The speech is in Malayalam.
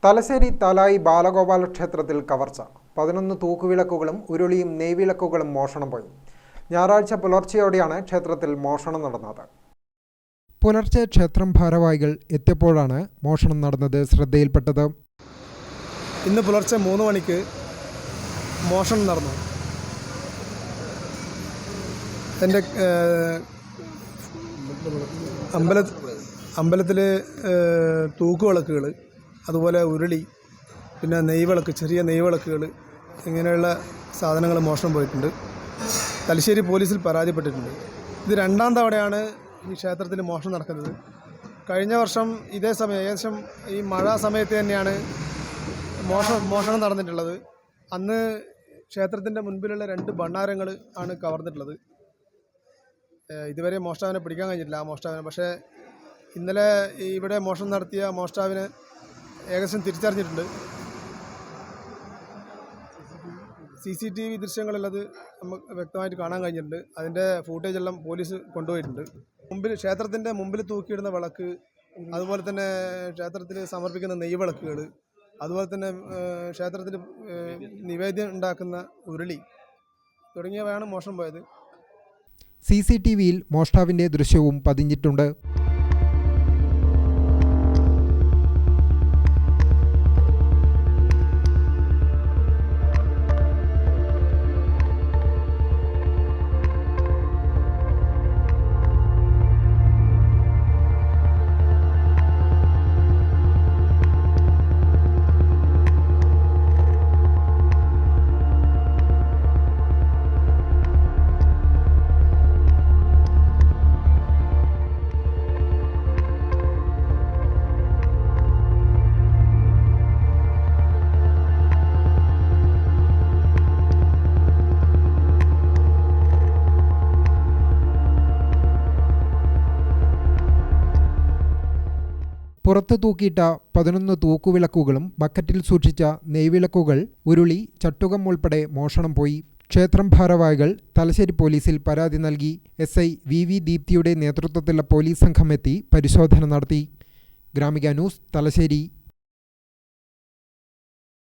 തലശ്ശേരി തലായി ബാലഗോപാല ക്ഷേത്രത്തിൽ കവർച്ച. 11 തൂക്കുവിളക്കുകളും ഉരുളിയും നെയ്വിളക്കുകളും മോഷണം പോയി. ഞായറാഴ്ച പുലർച്ചെയോടെയാണ് ക്ഷേത്രത്തിൽ മോഷണം നടന്നത്. പുലർച്ചെ ക്ഷേത്രം ഭാരവാഹികൾ എത്തിയപ്പോഴാണ് മോഷണം നടന്നത് ശ്രദ്ധയിൽപ്പെട്ടത്. ഇന്ന് പുലർച്ചെ 3 മണിക്ക് മോഷണം നടന്നു. എൻ്റെ അമ്പലത്തിൽ തൂക്കുവിളക്കുകൾ, അതുപോലെ ഉരുളി, പിന്നെ നെയ്വിളക്ക്, ചെറിയ നെയ്വിളക്കുകൾ, ഇങ്ങനെയുള്ള സാധനങ്ങൾ മോഷണം പോയിട്ടുണ്ട്. തലശ്ശേരി പോലീസിൽ പരാതിപ്പെട്ടിട്ടുണ്ട്. ഇത് 2ാം തവണയാണ് ഈ ക്ഷേത്രത്തിൽ മോഷണം നടക്കുന്നത്. കഴിഞ്ഞ വർഷം ഇതേ സമയം, ഏകദേശം ഈ മഴ സമയത്ത് തന്നെയാണ് മോഷണം നടന്നിട്ടുള്ളത്. അന്ന് ക്ഷേത്രത്തിൻ്റെ മുൻപിലുള്ള 2 ഭണ്ഡാരങ്ങൾ ആണ് കവർന്നിട്ടുള്ളത്. ഇതുവരെ മോഷ്ടാവിനെ പിടിക്കാൻ കഴിഞ്ഞിട്ടില്ല, മോഷ്ടാവിനെ. പക്ഷേ ഇന്നലെ ഇവിടെ മോഷണം നടത്തിയ മോഷ്ടാവിനെ ഏകദേശം തിരിച്ചറിഞ്ഞിട്ടുണ്ട്. CCTV ദൃശ്യങ്ങളുള്ളത് നമുക്ക് വ്യക്തമായിട്ട് കാണാൻ കഴിഞ്ഞിട്ടുണ്ട്. അതിൻ്റെ ഫൂട്ടേജ് എല്ലാം പോലീസ് കൊണ്ടുപോയിട്ടുണ്ട്. ക്ഷേത്രത്തിൻ്റെ മുമ്പിൽ തൂക്കിയിടുന്ന വിളക്ക്, അതുപോലെ തന്നെ ക്ഷേത്രത്തിൽ സമർപ്പിക്കുന്ന നെയ്വിളക്കുകൾ, അതുപോലെ തന്നെ ക്ഷേത്രത്തിൽ നിവേദ്യം ഉണ്ടാക്കുന്ന ഉരുളി തുടങ്ങിയവയാണ് മോഷണം പോയത്. CCTVയിൽ മോഷ്ടാവിൻ്റെ ദൃശ്യവും പതിഞ്ഞിട്ടുണ്ട്. പുറത്ത് തൂക്കിയിട്ട 11 തൂക്കുവിളക്കുകളും ബക്കറ്റിൽ സൂക്ഷിച്ച നെയ്വിളക്കുകൾ, ഉരുളി, ചട്ടുകം ഉൾപ്പെടെ മോഷണം പോയി. ക്ഷേത്രം ഭാരവാഹികൾ തലശ്ശേരി പോലീസിൽ പരാതി നൽകി. SI VV ദീപ്തിയുടെ നേതൃത്വത്തിലുള്ള പോലീസ് സംഘം എത്തി പരിശോധന നടത്തി. ഗ്രാമിക ന്യൂസ്, തലശ്ശേരി.